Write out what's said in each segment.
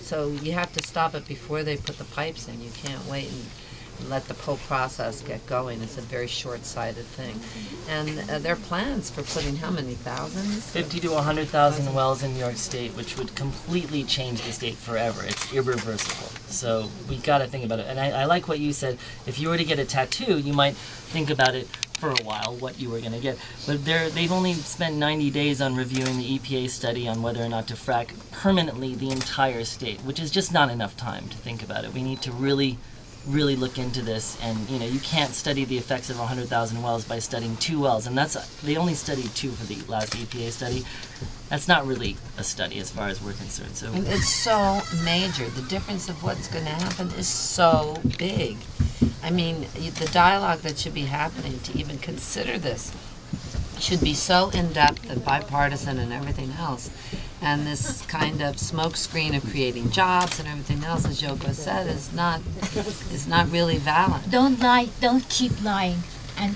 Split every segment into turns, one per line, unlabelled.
so you have to stop it before they put the pipes in. You can't wait and let the whole process get going. It's a very short-sighted thing. And there are plans for putting how many thousands?
50 to 100,000 wells in New York State, which would completely change the state forever. It's irreversible. So we got to think about it. And I like what you said. If you were to get a tattoo, you might think about it for a while, what you were going to get. But they've only spent 90 days on reviewing the EPA study on whether or not to frack permanently the entire state, which is just not enough time to think about it. We need to really look into this, and you can't study the effects of 100,000 wells by studying 2 wells, and they only studied 2 for the last EPA study. That's not really a study as far as we're concerned. So
it's so major. The difference of what's going to happen is so big. I mean, the dialogue that should be happening to even consider this should be so in-depth and bipartisan and everything else. And this kind of smokescreen of creating jobs and everything else, as Yoko said, is not really valid.
Don't lie. Don't keep lying. And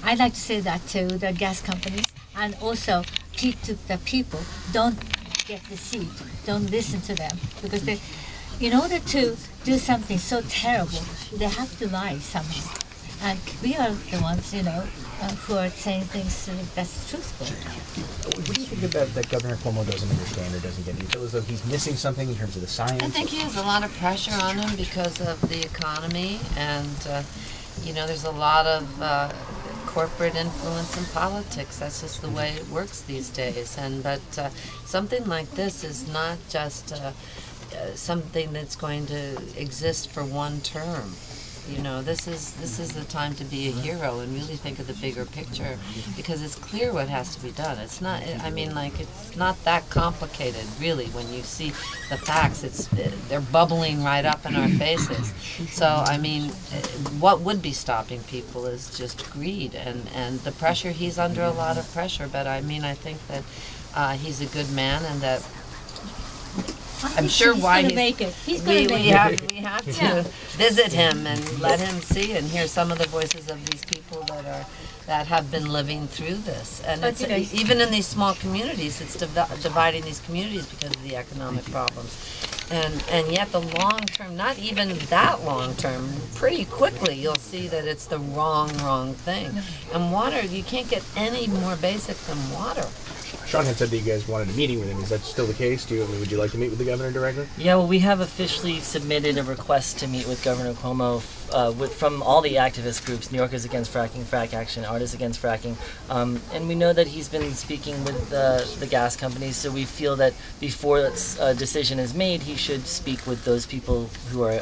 I like to say that to the gas companies, and also to the people. Don't get deceived. Don't listen to them, because in order to do something so terrible, they have to lie somehow. And we are the ones, who are saying things that's truthful.
What do you think about that Governor Cuomo doesn't understand or doesn't get? Do you feel as though he's missing something in terms of the science?
I think he has a lot of pressure on him because of the economy, and there's a lot of corporate influence in politics. That's just the way it works these days. But something like this is not just something that's going to exist for one term. This is the time to be a hero and really think of the bigger picture, because it's clear what has to be done. It's not, it's not that complicated, really, when you see the facts. They're bubbling right up in our faces. So, what would be stopping people is just greed and the pressure. He's under a lot of pressure, but I think that he's a good man, and that I'm sure why
he's going to make it. He's going to make it.
We have to visit him and let him see and hear some of the voices of these people that have been living through this. And it's, even in these small communities, it's dividing these communities because of the economic problems. And yet the long term, not even that long term, pretty quickly you'll see that it's the wrong thing. And water, you can't get any more basic than water.
Sean had said that you guys wanted a meeting with him. Is that still the case? Would you like to meet with the governor directly?
Yeah, well, we have officially submitted a request to meet with Governor Cuomo from all the activist groups, New Yorkers Against Fracking, Frack Action, Artists Against Fracking, and we know that he's been speaking with the gas companies, so we feel that before a decision is made, he should speak with those people who are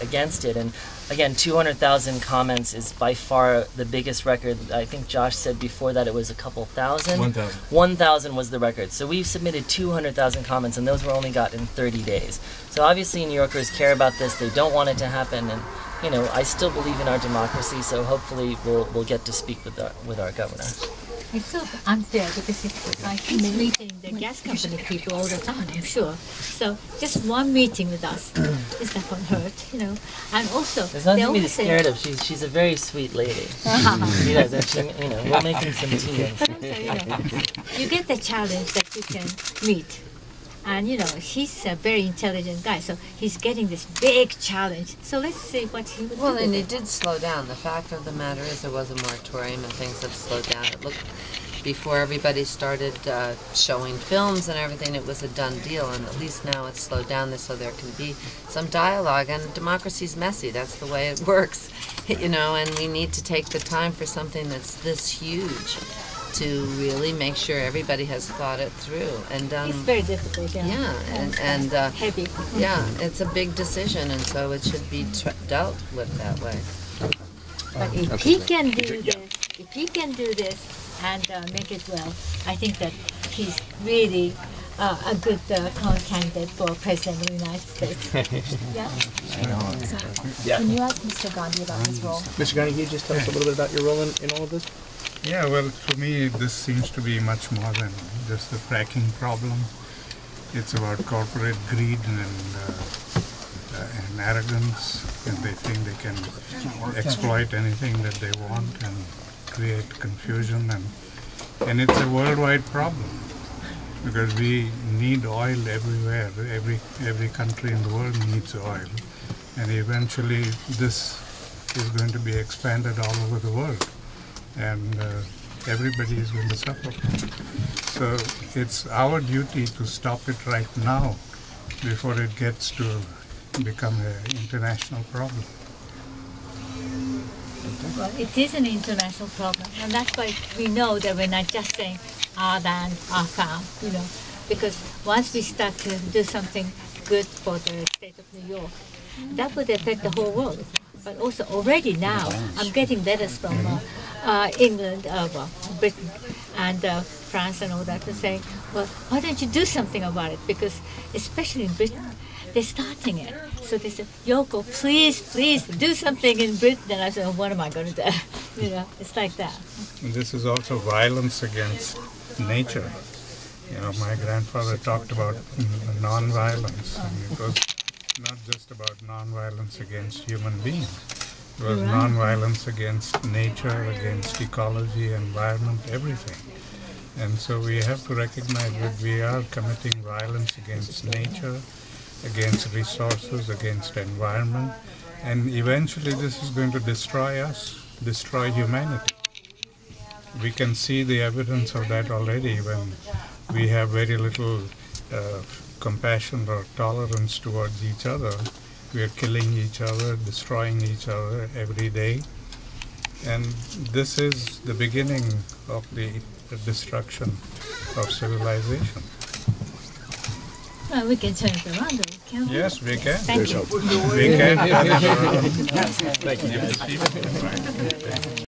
against it. And again, 200,000 comments is by far the biggest record. I think Josh said before that it was a couple thousand.
1,000.
1,000 was the record. So we've submitted 200,000 comments, and those were only got in 30 days. So obviously New Yorkers care about this. They don't want it to happen, and I still believe in our democracy. So hopefully we'll get to speak with our governor.
It's so unfair because I keep meeting the gas company people all the time, I'm sure. So just one meeting with us is not going to hurt, And also,
there's nothing to be scared of. She's a very sweet lady. She does, and we'll make him some tea.
But also, you get the challenge that you can meet. And he's a very intelligent guy, so he's getting this big challenge. So let's see what he would do.
Well, and it did slow down. The fact of the matter is there was a moratorium and things have slowed down. It looked, before everybody started showing films and everything, it was a done deal, and at least now it's slowed down so there can be some dialogue. And democracy's messy. That's the way it works, and we need to take the time for something that's this huge to really make sure everybody has thought it through and done.
It's very difficult,
yeah, and
heavy.
Yeah, it's a big decision, and so it should be dealt with that way.
But if he can do this, and make it well, I think that he's really a good candidate for President of the United States. Yeah.
Yeah.
Can you ask Mr. Gandhi about his role?
Mr. Gandhi, can you just tell us a little bit about your role in all of this?
Yeah, well, for me, this seems to be much more than just the fracking problem. It's about corporate greed and arrogance, and they think they can exploit anything that they want and create confusion, and it's a worldwide problem. because we need oil everywhere. Every country in the world needs oil, and eventually this is going to be expanded all over the world, and everybody is going to suffer from it. So it's our duty to stop it right now before it gets to become an international problem.
Well, it is an international problem, and that's why we know that we're not just saying our land, our farm, because once we start to do something good for the state of New York, that would affect the whole world. But also already now, I'm getting letters from England, Britain, and France and all that to say, well, why don't you do something about it? Because especially in Britain, they're starting it. So they said, Yoko, please do something in Britain. And I said, oh, what am I going to do? It's like that.
And this is also violence against nature. My grandfather talked about non-violence, and it was not just about non-violence against human beings. It was non-violence against nature, against ecology, environment, everything. And so we have to recognize that we are committing violence against nature, against resources, against environment, and eventually this is going to destroy us, destroy humanity. We can see the evidence of that already when we have very little compassion or tolerance towards each other. We are killing each other, destroying each other every day. And this is the beginning of the destruction of civilization.
Well, we can turn it around, though, can't we?
Yes, we can.
Thank you.
We can turn it around.